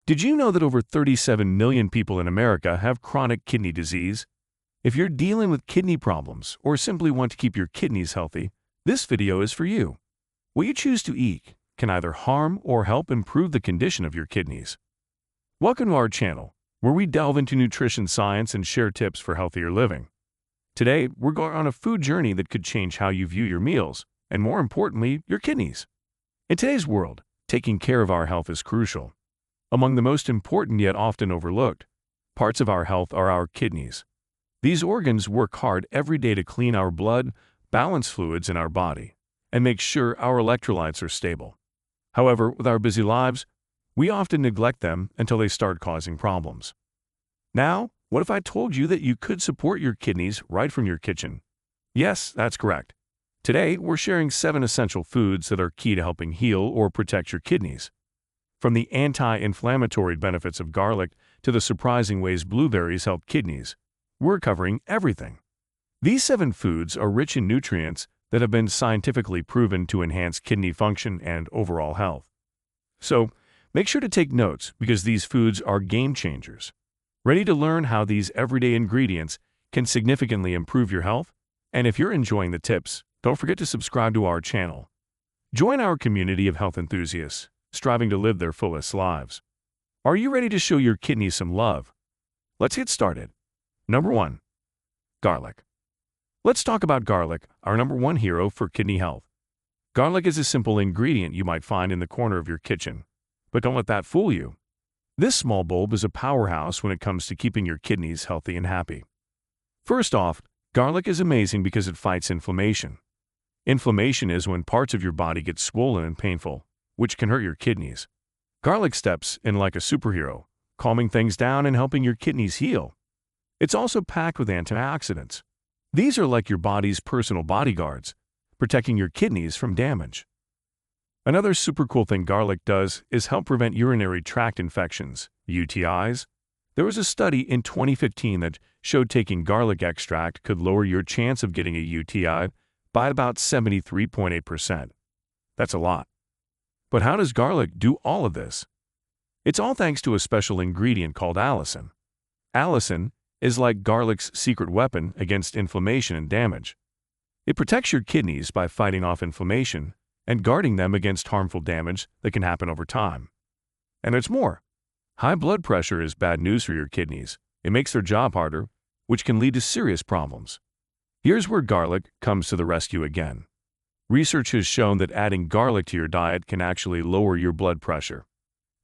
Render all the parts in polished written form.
Did you know that over 37 million people in America have chronic kidney disease? If you're dealing with kidney problems or simply want to keep your kidneys healthy, this video is for you. What you choose to eat can either harm or help improve the condition of your kidneys. Welcome to our channel, where we delve into nutrition science and share tips for healthier living. Today, we're going on a food journey that could change how you view your meals, and more importantly, your kidneys. In today's world, taking care of our health is crucial. Among the most important yet often overlooked parts of our health are our kidneys. These organs work hard every day to clean our blood, balance fluids in our body, and make sure our electrolytes are stable. However, with our busy lives, we often neglect them until they start causing problems. Now, what if I told you that you could support your kidneys right from your kitchen? Yes, that's correct. Today, we're sharing 7 essential foods that are key to helping heal or protect your kidneys. From the anti-inflammatory benefits of garlic to the surprising ways blueberries help kidneys, we're covering everything. These 7 foods are rich in nutrients that have been scientifically proven to enhance kidney function and overall health. So, make sure to take notes because these foods are game changers. Ready to learn how these everyday ingredients can significantly improve your health? And if you're enjoying the tips, don't forget to subscribe to our channel. Join our community of health enthusiasts, striving to live their fullest lives. Are you ready to show your kidneys some love? Let's get started. Number 1. Garlic. Let's talk about garlic, our number 1 hero for kidney health. Garlic is a simple ingredient you might find in the corner of your kitchen, but don't let that fool you. This small bulb is a powerhouse when it comes to keeping your kidneys healthy and happy. First off, garlic is amazing because it fights inflammation. Inflammation is when parts of your body get swollen and painful, which can hurt your kidneys. Garlic steps in like a superhero, calming things down and helping your kidneys heal. It's also packed with antioxidants. These are like your body's personal bodyguards, protecting your kidneys from damage. Another super cool thing garlic does is help prevent urinary tract infections, UTIs. There was a study in 2015 that showed taking garlic extract could lower your chance of getting a UTI by about 73.8%. That's a lot. But how does garlic do all of this? It's all thanks to a special ingredient called allicin. Allicin is like garlic's secret weapon against inflammation and damage. It protects your kidneys by fighting off inflammation and guarding them against harmful damage that can happen over time. And there's more. High blood pressure is bad news for your kidneys. It makes their job harder, which can lead to serious problems. Here's where garlic comes to the rescue again. Research has shown that adding garlic to your diet can actually lower your blood pressure.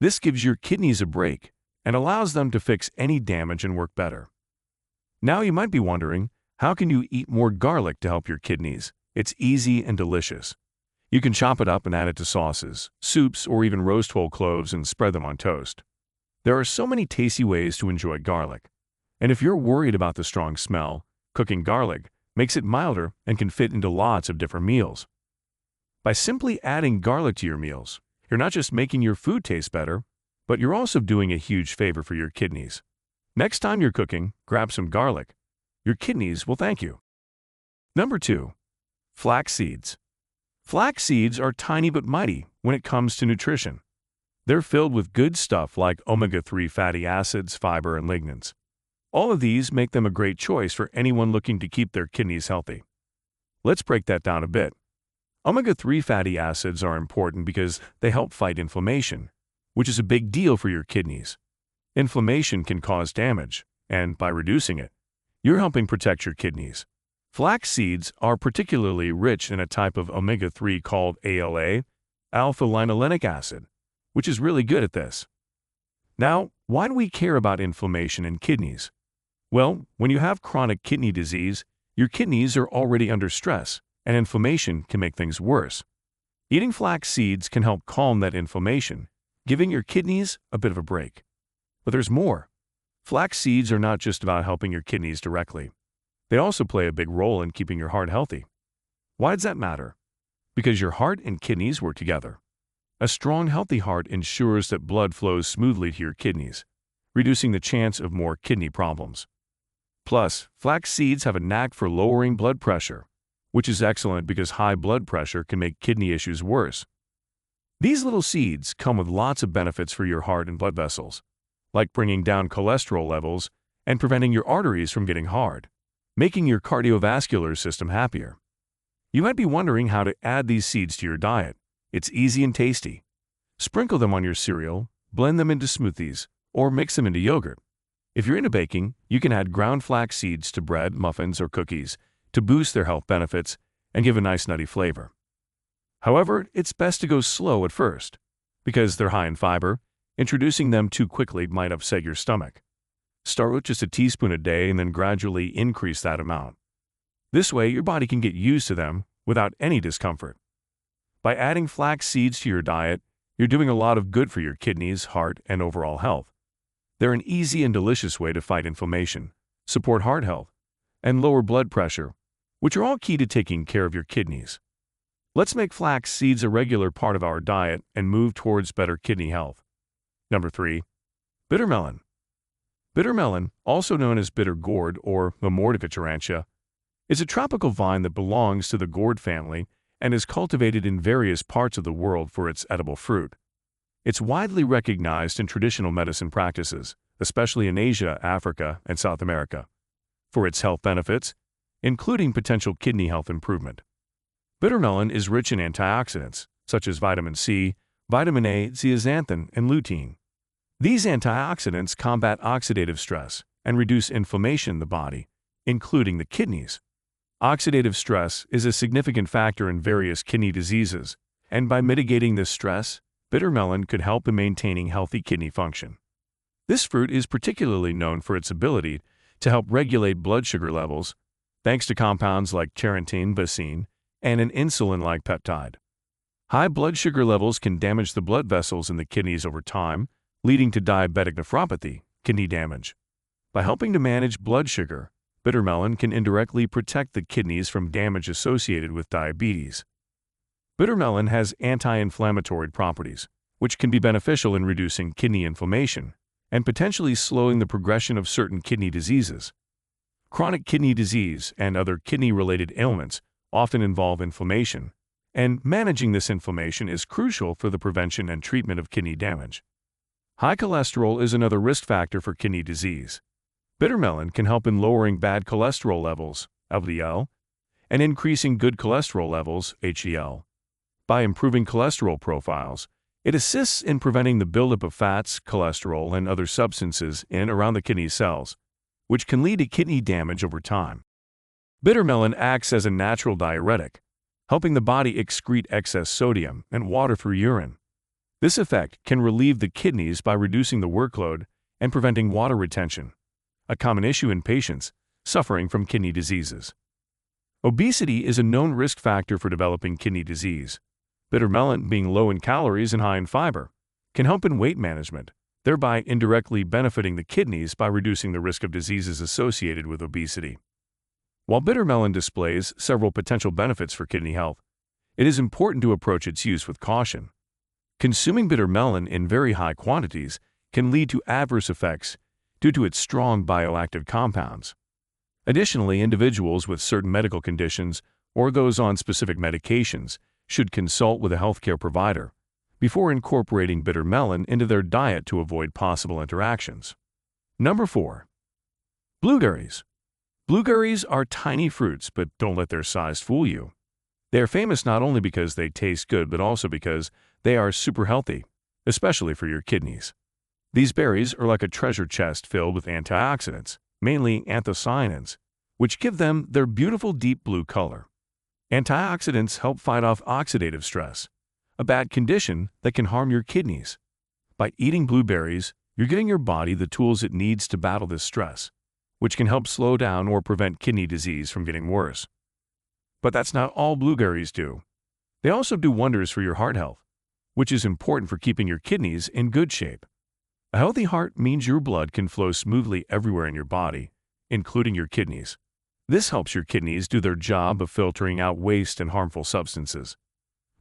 This gives your kidneys a break and allows them to fix any damage and work better. Now you might be wondering, how can you eat more garlic to help your kidneys? It's easy and delicious. You can chop it up and add it to sauces, soups, or even roast whole cloves and spread them on toast. There are so many tasty ways to enjoy garlic. And if you're worried about the strong smell, cooking garlic makes it milder and can fit into lots of different meals. By simply adding garlic to your meals, you're not just making your food taste better, but you're also doing a huge favor for your kidneys. Next time you're cooking, grab some garlic. Your kidneys will thank you. Number 2. Flax seeds. Flax seeds are tiny but mighty when it comes to nutrition. They're filled with good stuff like omega-3 fatty acids, fiber, and lignans. All of these make them a great choice for anyone looking to keep their kidneys healthy. Let's break that down a bit. Omega-3 fatty acids are important because they help fight inflammation, which is a big deal for your kidneys. Inflammation can cause damage, and by reducing it, you're helping protect your kidneys. Flax seeds are particularly rich in a type of omega-3 called ALA, alpha-linolenic acid, which is really good at this. Now, why do we care about inflammation in kidneys? Well, when you have chronic kidney disease, your kidneys are already under stress, and inflammation can make things worse. Eating flax seeds can help calm that inflammation, giving your kidneys a bit of a break. But there's more. Flax seeds are not just about helping your kidneys directly. They also play a big role in keeping your heart healthy. Why does that matter? Because your heart and kidneys work together. A strong, healthy heart ensures that blood flows smoothly to your kidneys, reducing the chance of more kidney problems. Plus, flax seeds have a knack for lowering blood pressure, which is excellent because high blood pressure can make kidney issues worse. These little seeds come with lots of benefits for your heart and blood vessels, like bringing down cholesterol levels and preventing your arteries from getting hard, making your cardiovascular system happier. You might be wondering how to add these seeds to your diet. It's easy and tasty. Sprinkle them on your cereal, blend them into smoothies, or mix them into yogurt. If you're into baking, you can add ground flax seeds to bread, muffins, or cookies to boost their health benefits and give a nice nutty flavor. However, it's best to go slow at first. Because they're high in fiber, introducing them too quickly might upset your stomach. Start with just a teaspoon a day and then gradually increase that amount. This way, your body can get used to them without any discomfort. By adding flax seeds to your diet, you're doing a lot of good for your kidneys, heart, and overall health. They're an easy and delicious way to fight inflammation, support heart health, and lower blood pressure, which are all key to taking care of your kidneys. Let's make flax seeds a regular part of our diet and move towards better kidney health. Number 3. Bitter melon. Bitter melon, also known as bitter gourd or Mamordica tarantia, is a tropical vine that belongs to the gourd family and is cultivated in various parts of the world for its edible fruit. It's widely recognized in traditional medicine practices, especially in Asia, Africa, and South America, for its health benefits, including potential kidney health improvement. Bitter melon is rich in antioxidants, such as vitamin C, vitamin A, zeaxanthin, and lutein. These antioxidants combat oxidative stress and reduce inflammation in the body, including the kidneys. Oxidative stress is a significant factor in various kidney diseases, and by mitigating this stress, bitter melon could help in maintaining healthy kidney function. This fruit is particularly known for its ability to help regulate blood sugar levels, thanks to compounds like carotene basine and an insulin-like peptide. High blood sugar levels can damage the blood vessels in the kidneys over time, leading to diabetic nephropathy, kidney damage. By helping to manage blood sugar, bitter melon can indirectly protect the kidneys from damage associated with diabetes. Bitter melon has anti-inflammatory properties, which can be beneficial in reducing kidney inflammation and potentially slowing the progression of certain kidney diseases. Chronic kidney disease and other kidney-related ailments often involve inflammation, and managing this inflammation is crucial for the prevention and treatment of kidney damage. High cholesterol is another risk factor for kidney disease. Bitter melon can help in lowering bad cholesterol levels, LDL, and increasing good cholesterol levels, HDL. By improving cholesterol profiles, it assists in preventing the buildup of fats, cholesterol, and other substances in and around the kidney cells, which can lead to kidney damage over time. Bitter melon acts as a natural diuretic, helping the body excrete excess sodium and water through urine. This effect can relieve the kidneys by reducing the workload and preventing water retention, a common issue in patients suffering from kidney diseases. Obesity is a known risk factor for developing kidney disease. Bitter melon, being low in calories and high in fiber, can help in weight management, thereby indirectly benefiting the kidneys by reducing the risk of diseases associated with obesity. While bitter melon displays several potential benefits for kidney health, it is important to approach its use with caution. Consuming bitter melon in very high quantities can lead to adverse effects due to its strong bioactive compounds. Additionally, individuals with certain medical conditions or those on specific medications should consult with a healthcare provider before incorporating bitter melon into their diet to avoid possible interactions. Number 4. Blueberries. Blueberries are tiny fruits, but don't let their size fool you. They are famous not only because they taste good, but also because they are super healthy, especially for your kidneys. These berries are like a treasure chest filled with antioxidants, mainly anthocyanins, which give them their beautiful deep blue color. Antioxidants help fight off oxidative stress, a bad condition that can harm your kidneys. By eating blueberries, you're giving your body the tools it needs to battle this stress, which can help slow down or prevent kidney disease from getting worse. But that's not all blueberries do. They also do wonders for your heart health, which is important for keeping your kidneys in good shape. A healthy heart means your blood can flow smoothly everywhere in your body, including your kidneys. This helps your kidneys do their job of filtering out waste and harmful substances.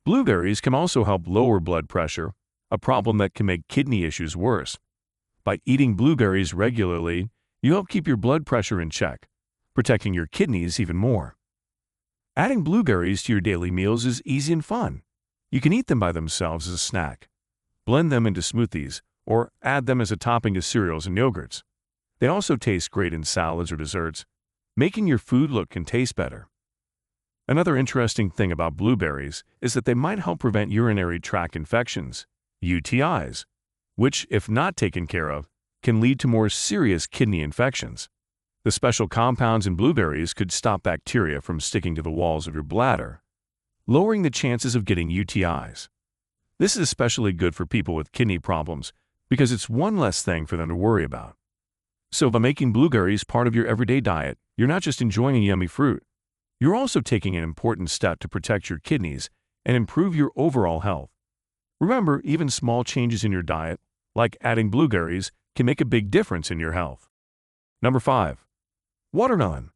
Blueberries can also help lower blood pressure, a problem that can make kidney issues worse. By eating blueberries regularly, you help keep your blood pressure in check, protecting your kidneys even more. Adding blueberries to your daily meals is easy and fun. You can eat them by themselves as a snack, blend them into smoothies, or add them as a topping to cereals and yogurts. They also taste great in salads or desserts, making your food look and taste better. Another interesting thing about blueberries is that they might help prevent urinary tract infections, UTIs, which, if not taken care of, can lead to more serious kidney infections. The special compounds in blueberries could stop bacteria from sticking to the walls of your bladder, lowering the chances of getting UTIs. This is especially good for people with kidney problems because it's one less thing for them to worry about. So by making blueberries part of your everyday diet, you're not just enjoying a yummy fruit, you're also taking an important step to protect your kidneys and improve your overall health. Remember, even small changes in your diet, like adding blueberries, can make a big difference in your health. Number 5. Watermelon.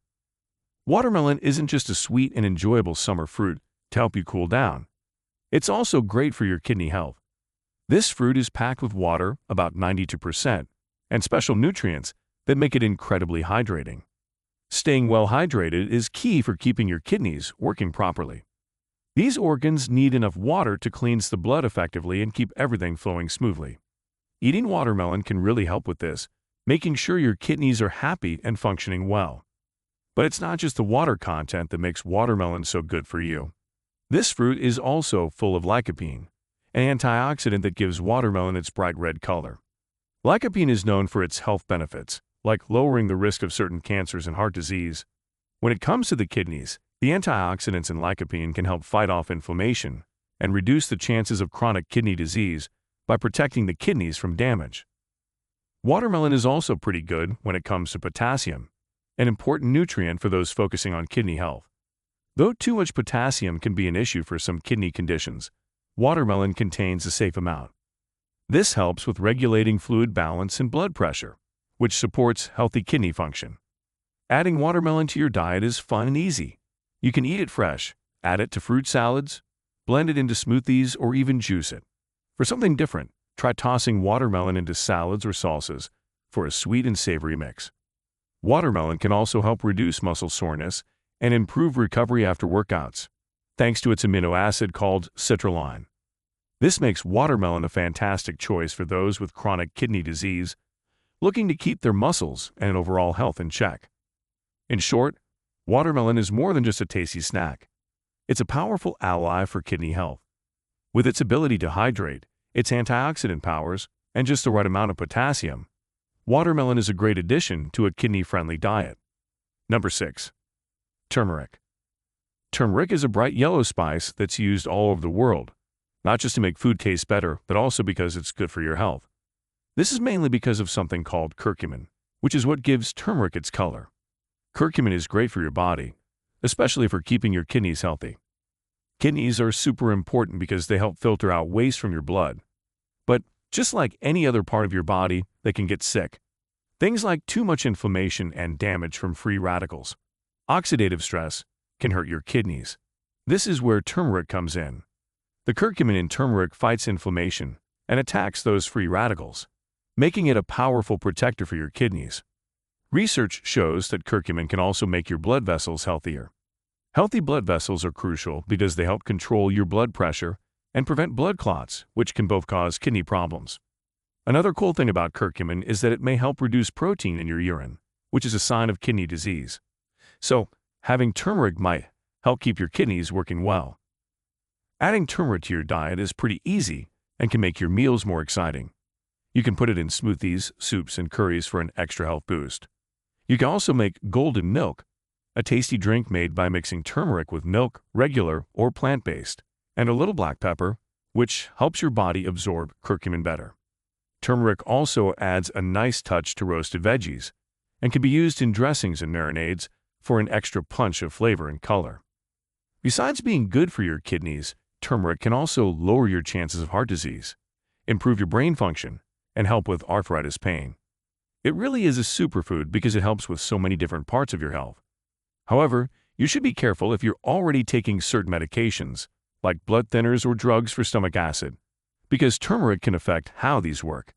Watermelon isn't just a sweet and enjoyable summer fruit to help you cool down. It's also great for your kidney health. This fruit is packed with water, about 92%, and special nutrients that make it incredibly hydrating. Staying well hydrated is key for keeping your kidneys working properly. These organs need enough water to cleanse the blood effectively and keep everything flowing smoothly. Eating watermelon can really help with this, making sure your kidneys are happy and functioning well. But it's not just the water content that makes watermelon so good for you. This fruit is also full of lycopene, an antioxidant that gives watermelon its bright red color. Lycopene is known for its health benefits, like lowering the risk of certain cancers and heart disease. When it comes to the kidneys, the antioxidants in lycopene can help fight off inflammation and reduce the chances of chronic kidney disease by protecting the kidneys from damage. Watermelon is also pretty good when it comes to potassium, an important nutrient for those focusing on kidney health. Though too much potassium can be an issue for some kidney conditions, watermelon contains a safe amount. This helps with regulating fluid balance and blood pressure, which supports healthy kidney function. Adding watermelon to your diet is fun and easy. You can eat it fresh, add it to fruit salads, blend it into smoothies, or even juice it. For something different, try tossing watermelon into salads or salsas for a sweet and savory mix. Watermelon can also help reduce muscle soreness and improve recovery after workouts, thanks to its amino acid called citrulline. This makes watermelon a fantastic choice for those with chronic kidney disease looking to keep their muscles and overall health in check. In short, watermelon is more than just a tasty snack. It's a powerful ally for kidney health. With its ability to hydrate, its antioxidant powers, and just the right amount of potassium, watermelon is a great addition to a kidney-friendly diet. Number 6. Turmeric. Turmeric is a bright yellow spice that's used all over the world, not just to make food taste better, but also because it's good for your health. This is mainly because of something called curcumin, which is what gives turmeric its color. Curcumin is great for your body, especially for keeping your kidneys healthy. Kidneys are super important because they help filter out waste from your blood. But just like any other part of your body, they can get sick. Things like too much inflammation and damage from free radicals. Oxidative stress can hurt your kidneys. This is where turmeric comes in. The curcumin in turmeric fights inflammation and attacks those free radicals, making it a powerful protector for your kidneys. Research shows that curcumin can also make your blood vessels healthier. Healthy blood vessels are crucial because they help control your blood pressure and prevent blood clots, which can both cause kidney problems. Another cool thing about curcumin is that it may help reduce protein in your urine, which is a sign of kidney disease. So, having turmeric might help keep your kidneys working well. Adding turmeric to your diet is pretty easy and can make your meals more exciting. You can put it in smoothies, soups, and curries for an extra health boost. You can also make golden milk, a tasty drink made by mixing turmeric with milk, regular or plant-based, and a little black pepper, which helps your body absorb curcumin better. Turmeric also adds a nice touch to roasted veggies and can be used in dressings and marinades for an extra punch of flavor and color. Besides being good for your kidneys, turmeric can also lower your chances of heart disease, improve your brain function, and help with arthritis pain. It really is a superfood because it helps with so many different parts of your health. However, you should be careful if you're already taking certain medications, like blood thinners or drugs for stomach acid, because turmeric can affect how these work.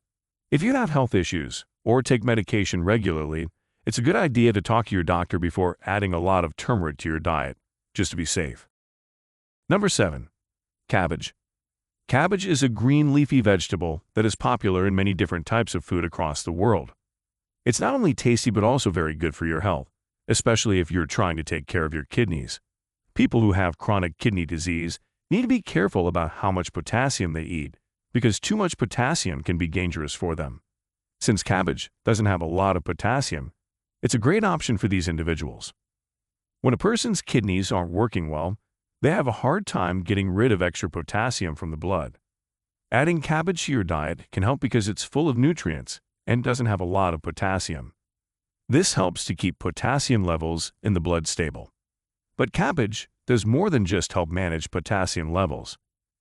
If you have health issues or take medication regularly, it's a good idea to talk to your doctor before adding a lot of turmeric to your diet, just to be safe. Number 7. Cabbage. Cabbage is a green leafy vegetable that is popular in many different types of food across the world. It's not only tasty but also very good for your health, especially if you're trying to take care of your kidneys. People who have chronic kidney disease need to be careful about how much potassium they eat, because too much potassium can be dangerous for them. Since cabbage doesn't have a lot of potassium, it's a great option for these individuals. When a person's kidneys aren't working well, they have a hard time getting rid of extra potassium from the blood. Adding cabbage to your diet can help because it's full of nutrients and doesn't have a lot of potassium. This helps to keep potassium levels in the blood stable. But cabbage does more than just help manage potassium levels.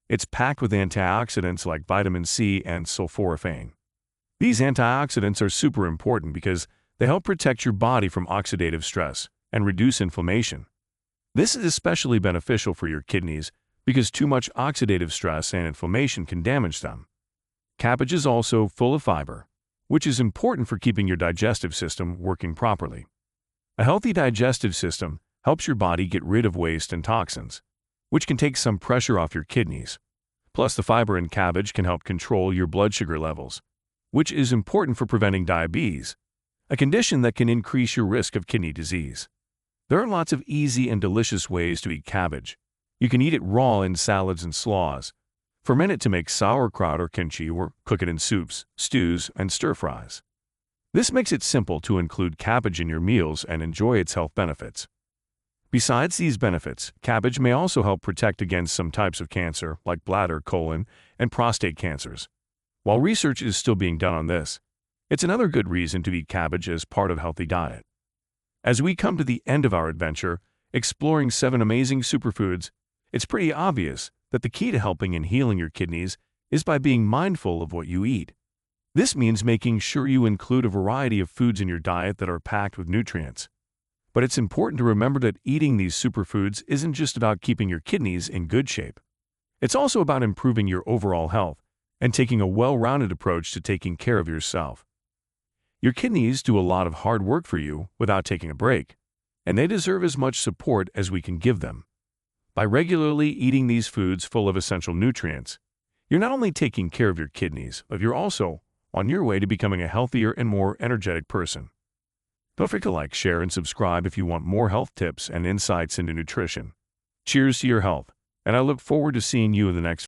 It's packed with antioxidants like vitamin C and sulforaphane. These antioxidants are super important because they help protect your body from oxidative stress and reduce inflammation. This is especially beneficial for your kidneys because too much oxidative stress and inflammation can damage them. Cabbage is also full of fiber, which is important for keeping your digestive system working properly. A healthy digestive system helps your body get rid of waste and toxins, which can take some pressure off your kidneys. Plus, the fiber in cabbage can help control your blood sugar levels, which is important for preventing diabetes, a condition that can increase your risk of kidney disease. There are lots of easy and delicious ways to eat cabbage. You can eat it raw in salads and slaws, ferment it to make sauerkraut or kimchi, or cook it in soups, stews, and stir-fries. This makes it simple to include cabbage in your meals and enjoy its health benefits. Besides these benefits, cabbage may also help protect against some types of cancer like bladder, colon, and prostate cancers. While research is still being done on this, it's another good reason to eat cabbage as part of a healthy diet. As we come to the end of our adventure, exploring 7 amazing superfoods, it's pretty obvious that the key to helping and healing your kidneys is by being mindful of what you eat. This means making sure you include a variety of foods in your diet that are packed with nutrients. But it's important to remember that eating these superfoods isn't just about keeping your kidneys in good shape. It's also about improving your overall health and taking a well-rounded approach to taking care of yourself. Your kidneys do a lot of hard work for you without taking a break, and they deserve as much support as we can give them. By regularly eating these foods full of essential nutrients, you're not only taking care of your kidneys, but you're also on your way to becoming a healthier and more energetic person. Don't forget to like, share, and subscribe if you want more health tips and insights into nutrition. Cheers to your health, and I look forward to seeing you in the next